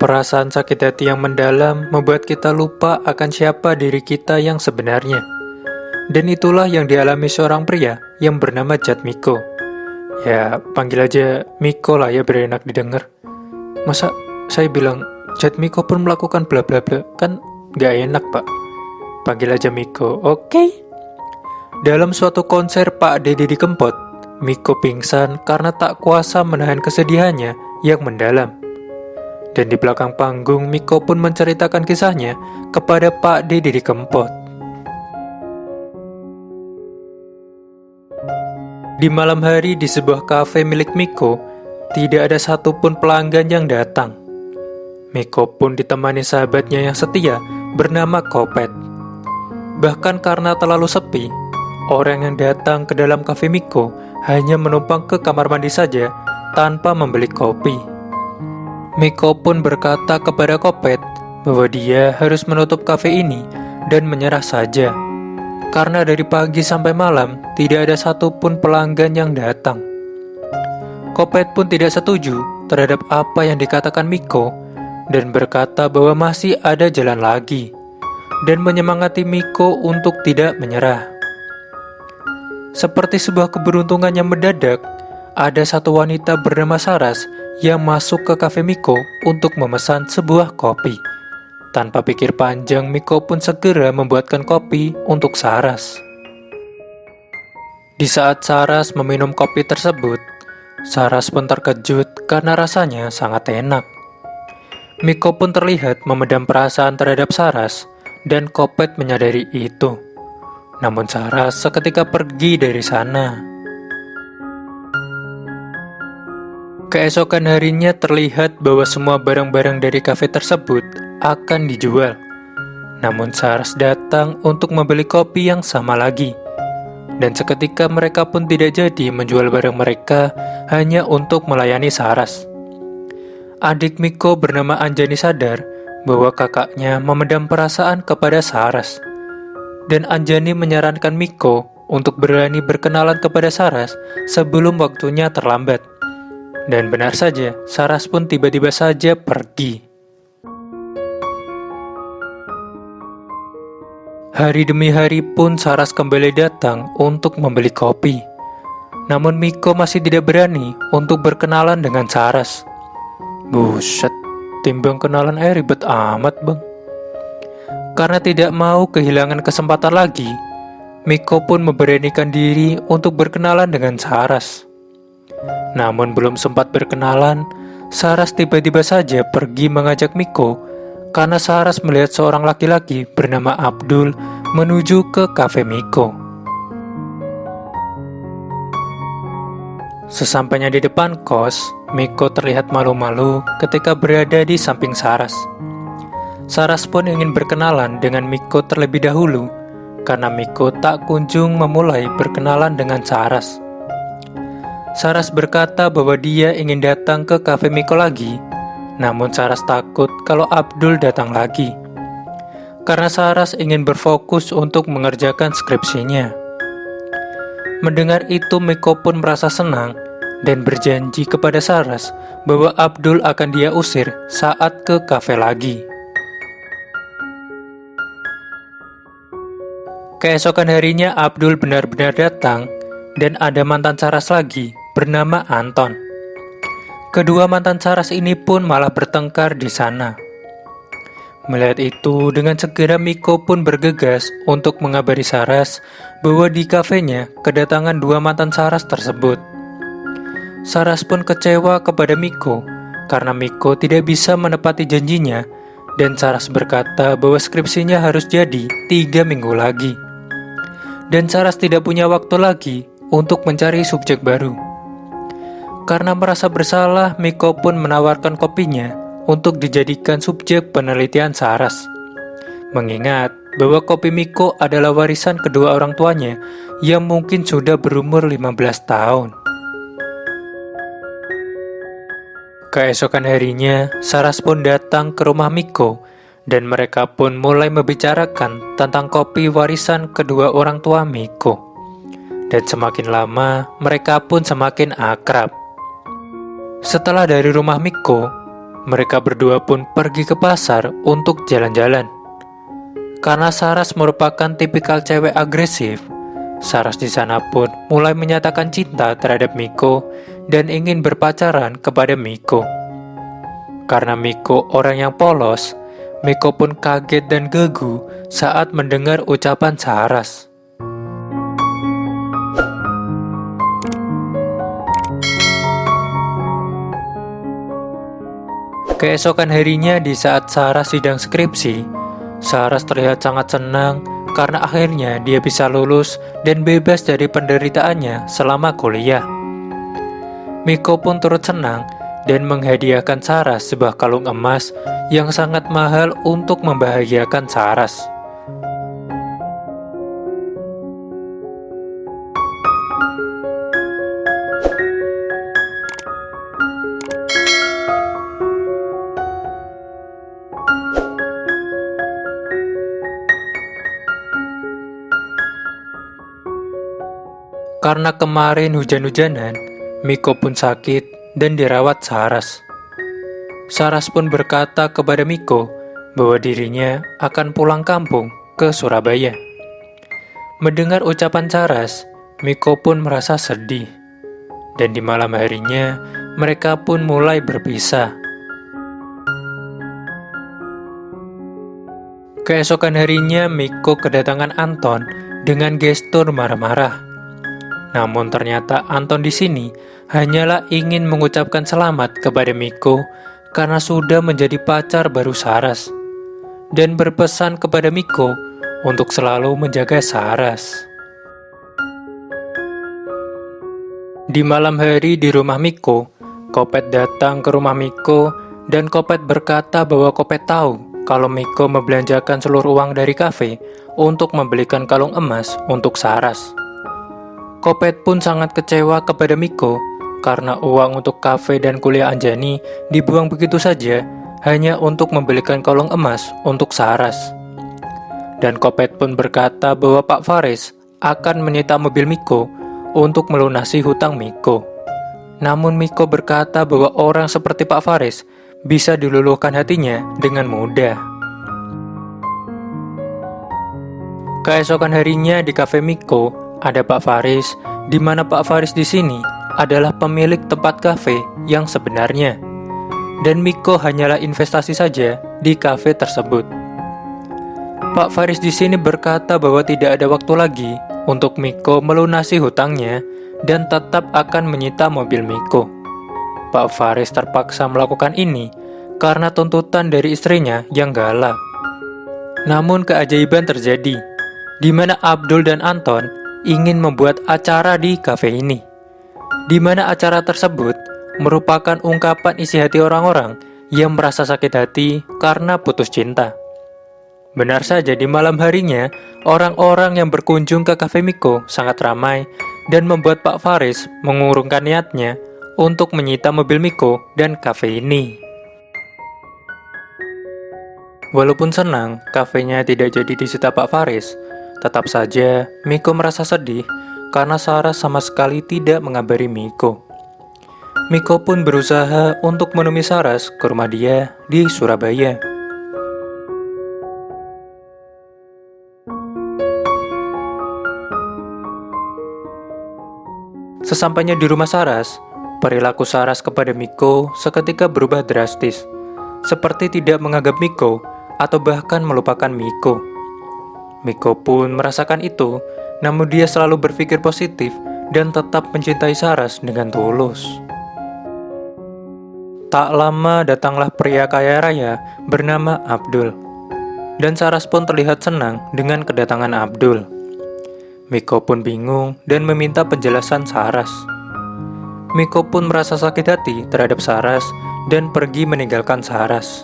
Perasaan sakit hati yang mendalam membuat kita lupa akan siapa diri kita yang sebenarnya. Dan itulah yang dialami seorang pria yang bernama Jatmiko. Ya, panggil aja Miko lah ya, biar enak didengar. Masa saya bilang Jatmiko pun melakukan bla bla bla, kan gak enak pak. Panggil aja Miko, oke? Dalam suatu konser Pak Deddy di Kempot, Miko pingsan karena tak kuasa menahan kesedihannya yang mendalam. Dan di belakang panggung, Miko pun menceritakan kisahnya kepada Pak Deddy di Kempot. Di malam hari di sebuah kafe milik Miko, tidak ada satupun pelanggan yang datang. Miko pun ditemani sahabatnya yang setia bernama Kopet. Bahkan karena terlalu sepi, orang yang datang ke dalam kafe Miko hanya menumpang ke kamar mandi saja tanpa membeli kopi. Miko pun berkata kepada Kopet bahwa dia harus menutup kafe ini dan menyerah saja. Karena dari pagi sampai malam tidak ada satupun pelanggan yang datang. Kopet pun tidak setuju terhadap apa yang dikatakan Miko dan berkata bahwa masih ada jalan lagi dan menyemangati Miko untuk tidak menyerah. Seperti sebuah keberuntungan yang mendadak, ada satu wanita bernama Saras yang masuk ke kafe Miko untuk memesan sebuah kopi. Tanpa pikir panjang, Miko pun segera membuatkan kopi untuk Saras. Di saat Saras meminum kopi tersebut, Saras pun terkejut karena rasanya sangat enak. Miko pun terlihat memendam perasaan terhadap Saras dan Kopet menyadari itu. Namun Saras seketika pergi dari sana. Keesokan harinya terlihat bahwa semua barang-barang dari kafe tersebut akan dijual. Namun Saras datang untuk membeli kopi yang sama lagi. Dan seketika mereka pun tidak jadi menjual barang mereka hanya untuk melayani Saras. Adik Miko bernama Anjani sadar bahwa kakaknya memendam perasaan kepada Saras. Dan Anjani menyarankan Miko untuk berani berkenalan kepada Saras sebelum waktunya terlambat. Dan benar saja, Saras pun tiba-tiba saja pergi. Hari demi hari pun Saras kembali datang untuk membeli kopi. Namun Miko masih tidak berani untuk berkenalan dengan Saras. Buset, timbang kenalan ribet amat bang. Karena tidak mau kehilangan kesempatan lagi, Miko pun memberanikan diri untuk berkenalan dengan Saras. Namun belum sempat berkenalan, Saras tiba-tiba saja pergi mengajak Miko karena Saras melihat seorang laki-laki bernama Abdul menuju ke kafe Miko. Sesampainya di depan kos, Miko terlihat malu-malu ketika berada di samping Saras. Saras pun ingin berkenalan dengan Miko terlebih dahulu karena Miko tak kunjung memulai berkenalan dengan Saras. Saras berkata bahwa dia ingin datang ke kafe Miko lagi, namun Saras takut kalau Abdul datang lagi. Karena Saras ingin berfokus untuk mengerjakan skripsinya. Mendengar itu Miko pun merasa senang dan berjanji kepada Saras bahwa Abdul akan dia usir saat ke kafe lagi. Keesokan harinya Abdul benar-benar datang dan ada mantan Saras lagi bernama Anton. Kedua mantan Saras ini pun malah bertengkar di sana. Melihat itu, dengan segera Miko pun bergegas untuk mengabari Saras bahwa di kafenya kedatangan dua mantan Saras tersebut. Saras pun kecewa kepada Miko karena Miko tidak bisa menepati janjinya dan Saras berkata bahwa skripsinya harus jadi 3 minggu lagi. Dan Saras tidak punya waktu lagi untuk mencari subjek baru. Karena merasa bersalah, Miko pun menawarkan kopinya untuk dijadikan subjek penelitian Saras. Mengingat bahwa kopi Miko adalah warisan kedua orang tuanya yang mungkin sudah berumur 15 tahun. Keesokan harinya, Saras pun datang ke rumah Miko dan mereka pun mulai membicarakan tentang kopi warisan kedua orang tua Miko. Dan semakin lama, mereka pun semakin akrab. Setelah dari rumah Miko, Mereka berdua pun pergi ke pasar untuk jalan-jalan. Karena Saras merupakan tipikal cewek agresif, Saras di sana pun mulai menyatakan cinta terhadap Miko dan ingin berpacaran kepada Miko. Karena Miko orang yang polos, Miko pun kaget dan gegu saat mendengar ucapan Saras. Keesokan harinya di saat Saras sidang skripsi, Saras terlihat sangat senang karena akhirnya dia bisa lulus dan bebas dari penderitaannya selama kuliah. Miko pun turut senang dan menghadiahkan Saras sebuah kalung emas yang sangat mahal untuk membahagiakan Saras. Karena kemarin hujan-hujanan, Miko pun sakit dan dirawat Saras. Saras pun berkata kepada Miko bahwa dirinya akan pulang kampung ke Surabaya. Mendengar ucapan Saras, Miko pun merasa sedih. Dan di malam harinya, mereka pun mulai berpisah. Keesokan harinya, Miko kedatangan Anton dengan gestur marah-marah. Namun ternyata Anton di sini hanyalah ingin mengucapkan selamat kepada Miko karena sudah menjadi pacar baru Saras, dan berpesan kepada Miko untuk selalu menjaga Saras. Di malam hari di rumah Miko, Kopet datang ke rumah Miko dan Kopet berkata bahwa Kopet tahu kalau Miko membelanjakan seluruh uang dari kafe untuk membelikan kalung emas untuk Saras. Kopet pun sangat kecewa kepada Miko karena uang untuk kafe dan kuliah Anjani dibuang begitu saja hanya untuk membelikan kalung emas untuk Saras. Dan Kopet pun berkata bahwa Pak Faris akan menyita mobil Miko untuk melunasi hutang Miko. Namun Miko berkata bahwa orang seperti Pak Faris bisa diluluhkan hatinya dengan mudah. Keesokan harinya di kafe Miko, ada Pak Faris, di mana Pak Faris di sini adalah pemilik tempat kafe yang sebenarnya. Dan Miko hanyalah investasi saja di kafe tersebut. Pak Faris di sini berkata bahwa tidak ada waktu lagi untuk Miko melunasi hutangnya dan tetap akan menyita mobil Miko. Pak Faris terpaksa melakukan ini karena tuntutan dari istrinya yang galak. Namun keajaiban terjadi, di mana Abdul dan Anton ingin membuat acara di kafe ini, di mana acara tersebut merupakan ungkapan isi hati orang-orang yang merasa sakit hati karena putus cinta. Benar saja di malam harinya, orang-orang yang berkunjung ke kafe Miko sangat ramai dan membuat Pak Faris mengurungkan niatnya untuk menyita mobil Miko dan kafe ini. Walaupun senang kafenya tidak jadi disita Pak Faris, tetap saja, Miko merasa sedih karena Saras sama sekali tidak mengabari Miko. Miko pun berusaha untuk menemui Saras ke rumah dia di Surabaya. Sesampainya di rumah Saras, perilaku Saras kepada Miko seketika berubah drastis, seperti tidak menganggap Miko atau bahkan melupakan Miko. Miko pun merasakan itu, namun dia selalu berpikir positif dan tetap mencintai Saras dengan tulus. Tak lama datanglah pria kaya raya bernama Abdul, dan Saras pun terlihat senang dengan kedatangan Abdul. Miko pun bingung dan meminta penjelasan Saras. Miko pun merasa sakit hati terhadap Saras dan pergi meninggalkan Saras.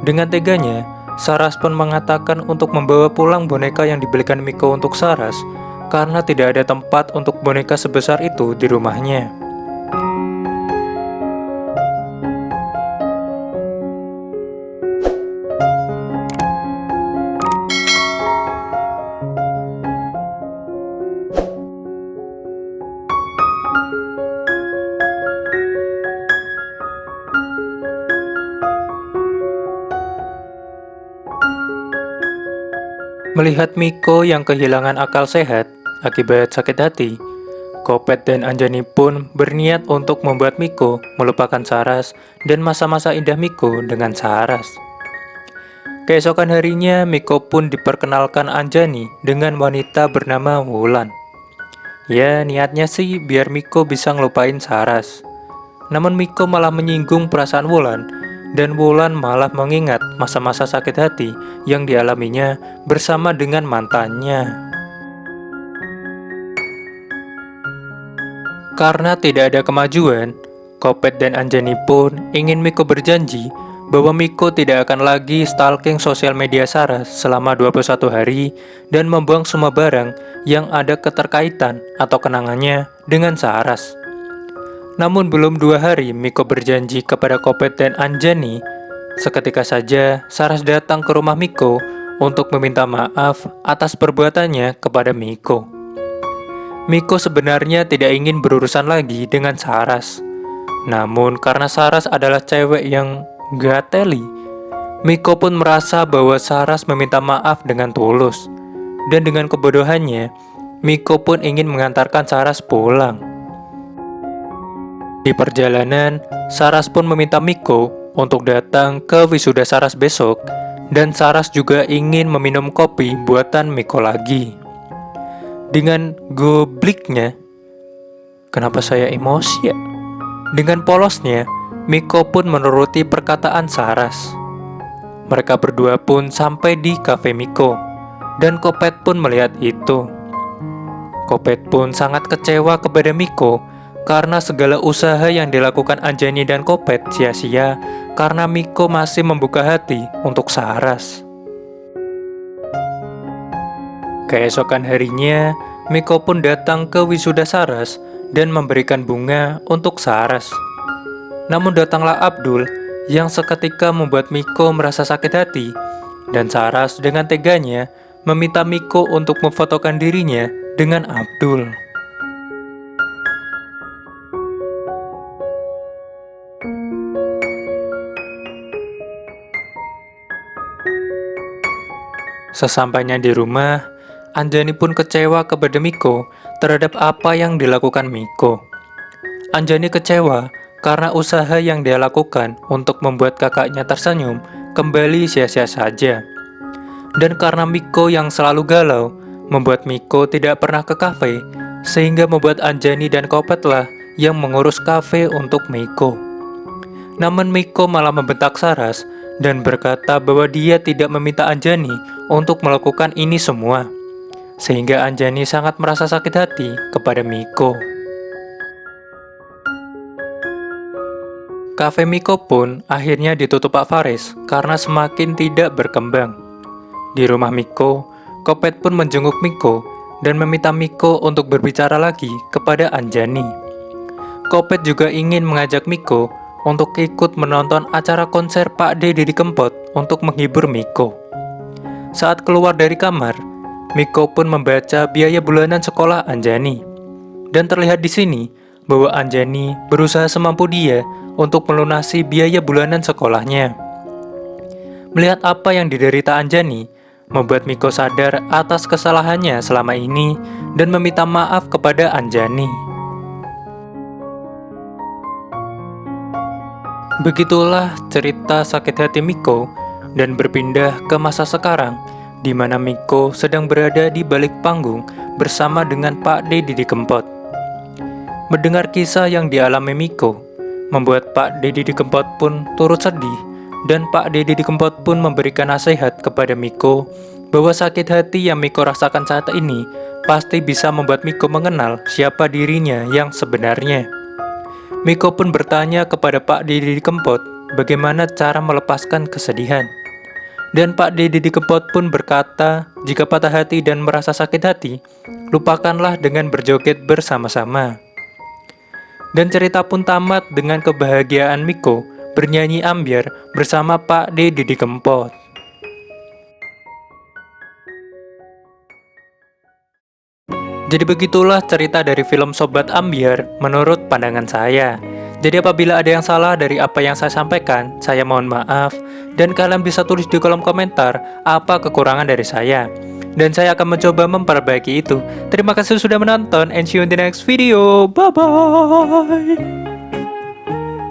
Dengan teganya, Saras pun mengatakan untuk membawa pulang boneka yang dibelikan Miko untuk Saras karena tidak ada tempat untuk boneka sebesar itu di rumahnya. Melihat Miko yang kehilangan akal sehat akibat sakit hati, Kopet dan Anjani pun berniat untuk membuat Miko melupakan Saras dan masa-masa indah Miko dengan Saras. Keesokan harinya, Miko pun diperkenalkan Anjani dengan wanita bernama Wulan. Ya, niatnya sih biar Miko bisa ngelupain Saras. Namun Miko malah menyinggung perasaan Wulan, dan Wulan malah mengingat masa-masa sakit hati yang dialaminya bersama dengan mantannya. Karena tidak ada kemajuan, Kopet dan Anjani pun ingin Miko berjanji bahwa Miko tidak akan lagi stalking sosial media Saras selama 21 hari dan membuang semua barang yang ada keterkaitan atau kenangannya dengan Saras. Namun belum 2 hari Miko berjanji kepada Kopet dan Anjani, seketika saja Saras datang ke rumah Miko untuk meminta maaf atas perbuatannya kepada Miko. Miko sebenarnya tidak ingin berurusan lagi dengan Saras. Namun karena Saras adalah cewek yang gateli, Miko pun merasa bahwa Saras meminta maaf dengan tulus. Dan dengan kebodohannya, Miko pun ingin mengantarkan Saras pulang. Di perjalanan, Saras pun meminta Miko untuk datang ke wisuda Saras besok, dan Saras juga ingin meminum kopi buatan Miko lagi. Dengan gobliknya, kenapa saya emosi ya? Dengan polosnya, Miko pun menuruti perkataan Saras. Mereka berdua pun sampai di kafe Miko, dan Kopet pun melihat itu. Kopet pun sangat kecewa kepada Miko karena segala usaha yang dilakukan Anjani dan Kopet sia-sia karena Miko masih membuka hati untuk Saras. Keesokan harinya, Miko pun datang ke wisuda Saras dan memberikan bunga untuk Saras. Namun datanglah Abdul yang seketika membuat Miko merasa sakit hati, dan Saras dengan teganya meminta Miko untuk memfotokan dirinya dengan Abdul. Sesampainya di rumah, Anjani pun kecewa kepada Miko terhadap apa yang dilakukan Miko. Anjani kecewa karena usaha yang dia lakukan untuk membuat kakaknya tersenyum kembali sia-sia saja. Dan karena Miko yang selalu galau, membuat Miko tidak pernah ke kafe, sehingga membuat Anjani dan Kopetlah yang mengurus kafe untuk Miko. Namun Miko malah membentak Saras dan berkata bahwa dia tidak meminta Anjani untuk melakukan ini semua, sehingga Anjani sangat merasa sakit hati kepada Miko. Kafe Miko pun akhirnya ditutup Pak Faris karena semakin tidak berkembang. Di rumah Miko, Kopet pun menjenguk Miko dan meminta Miko untuk berbicara lagi kepada Anjani. Kopet juga ingin mengajak Miko untuk ikut menonton acara konser Pak D Didi Kempot untuk menghibur Miko. Saat keluar dari kamar, Miko pun membaca biaya bulanan sekolah Anjani. Dan terlihat di sini bahwa Anjani berusaha semampu dia untuk melunasi biaya bulanan sekolahnya. Melihat apa yang diderita Anjani, membuat Miko sadar atas kesalahannya selama ini dan meminta maaf kepada Anjani. Begitulah cerita sakit hati Miko dan berpindah ke masa sekarang, di mana Miko sedang berada di balik panggung bersama dengan Pak D Didi Kempot. Mendengar kisah yang dialami Miko, membuat Pak D Didi Kempot pun turut sedih, dan Pak D Didi Kempot pun memberikan nasihat kepada Miko bahwa sakit hati yang Miko rasakan saat ini pasti bisa membuat Miko mengenal siapa dirinya yang sebenarnya. Miko pun bertanya kepada Pak D Didi Kempot bagaimana cara melepaskan kesedihan. Dan Pak D Didi Kempot pun berkata, jika patah hati dan merasa sakit hati, lupakanlah dengan berjoget bersama-sama. Dan cerita pun tamat dengan kebahagiaan Miko bernyanyi ambyar bersama Pak D Didi Kempot. Jadi begitulah cerita dari film Sobat Ambyar menurut pandangan saya. Jadi apabila ada yang salah dari apa yang saya sampaikan, saya mohon maaf. Dan kalian bisa tulis di kolom komentar apa kekurangan dari saya. Dan saya akan mencoba memperbaiki itu. Terima kasih sudah menonton and see you in the next video. Bye-bye.